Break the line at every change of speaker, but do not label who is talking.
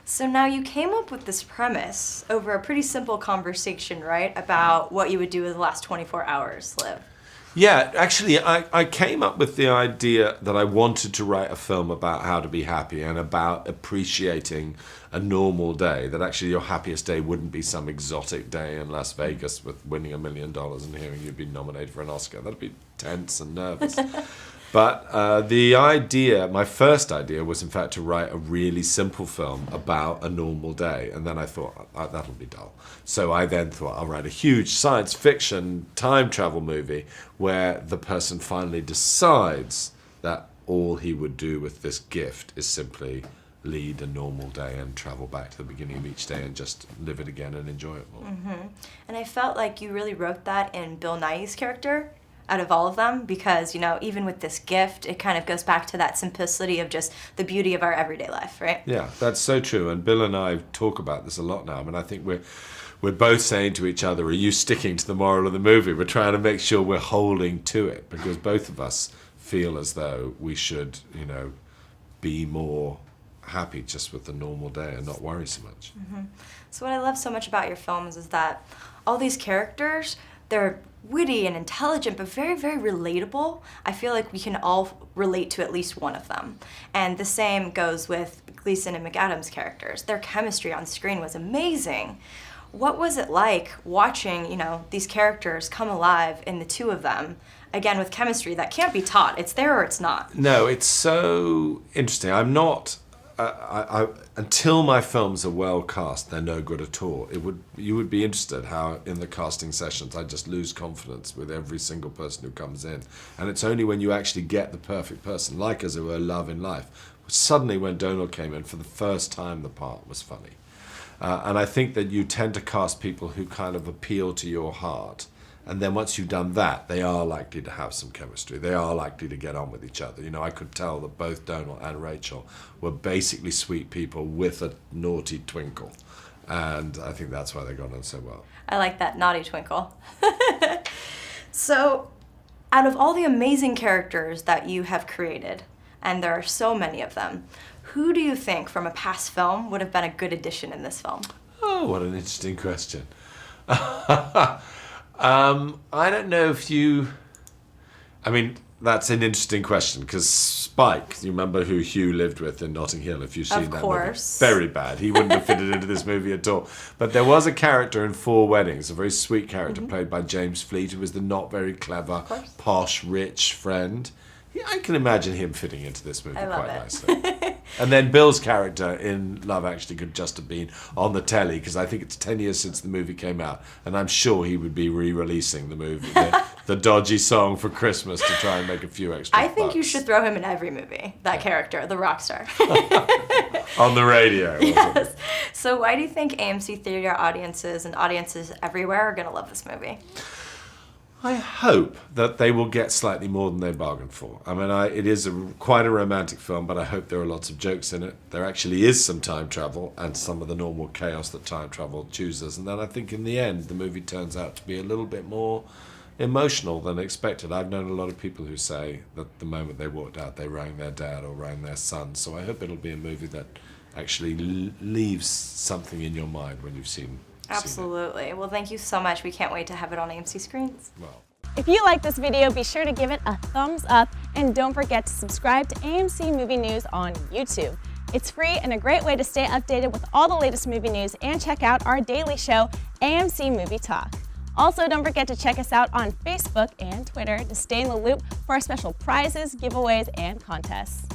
So now you came up with this premise over a pretty simple conversation, right? About what you would do with the last 24 hours, Liv.
Yeah, actually, I came up with the idea that I wanted to write a film about how to be happy and about appreciating a normal day, that actually your happiest day wouldn't be some exotic day in Las Vegas with winning $1 million and hearing you'd been nominated for an Oscar. That'd be tense and nervous. But the idea, my first idea, was in fact to write a really simple film about a normal day. And then I thought, that'll be dull. So I then thought, I'll write a huge science fiction time travel movie where the person finally decides that all he would do with this gift is simply lead a normal day and travel back to the beginning of each day and just live it again and enjoy it more.
Mm-hmm. And I felt like you really wrote that in Bill Nighy's character, out of all of them, because, you know, even with this gift, it kind of goes back to that simplicity of just the beauty of our everyday life, right?
Yeah, that's so true. And Bill and I talk about this a lot now. I mean, I think we're both saying to each other, are you sticking to the moral of the movie? We're trying to make sure we're holding to it, because both of us feel as though we should, you know, be more happy just with the normal day and not worry so much.
Mm-hmm. So what I love so much about your films is that all these characters, they're witty and intelligent, but very, very relatable. I feel like we can all relate to at least one of them. And the same goes with Gleason and McAdams' characters. Their chemistry on screen was amazing. What was it like watching, you know, these characters come alive in the two of them, again with chemistry that can't be taught? It's there or it's not.
No, it's so interesting. I'm not... until my films are well cast, they're no good at all. You would be interested how in the casting sessions I just lose confidence with every single person who comes in, and it's only when you actually get the perfect person, like as it were Love in Life, suddenly when Donald came in for the first time the part was funny. And I think that you tend to cast people who kind of appeal to your heart. And then once you've done that, they are likely to have some chemistry. They are likely to get on with each other. You know, I could tell that both Donald and Rachel were basically sweet people with a naughty twinkle. And I think that's why they got on so well.
I like that naughty twinkle. So, out of all the amazing characters that you have created, and there are so many of them, who do you think from a past film would have been a good addition in this film?
Oh, what an interesting question. I don't know if you... I mean, that's an interesting question, because Spike, you remember who Hugh lived with in Notting Hill, if you've seen that
course.
movie? Very bad. He wouldn't have fitted into this movie at all. But there was a character in Four Weddings, a very sweet character played by James Fleet, who was the not very clever, posh, rich friend. I can imagine him fitting into this movie quite nicely. And then Bill's character in Love Actually could just have been on the telly, because I think it's 10 years since the movie came out, and I'm sure he would be re-releasing the movie, the dodgy song for Christmas, to try and make a few extra
I think
bucks.
you should throw him in every movie, that character, the rock star.
On the radio.
Yes. So why do you think AMC theater audiences and audiences everywhere are going to love this movie?
I hope that they will get slightly more than they bargained for. I mean, it is quite a romantic film, but I hope there are lots of jokes in it. There actually is some time travel and some of the normal chaos that time travel chooses. And then I think in the end, the movie turns out to be a little bit more emotional than expected. I've known a lot of people who say that the moment they walked out, they rang their dad or rang their son. So I hope it'll be a movie that actually leaves something in your mind when you've seen it.
Absolutely. Well, thank you so much. We can't wait to have it on AMC screens.
Well.
If you like this video, be sure to give it a thumbs up, and don't forget to subscribe to AMC Movie News on YouTube. It's free and a great way to stay updated with all the latest movie news, and check out our daily show, AMC Movie Talk. Also, don't forget to check us out on Facebook and Twitter to stay in the loop for our special prizes, giveaways, and contests.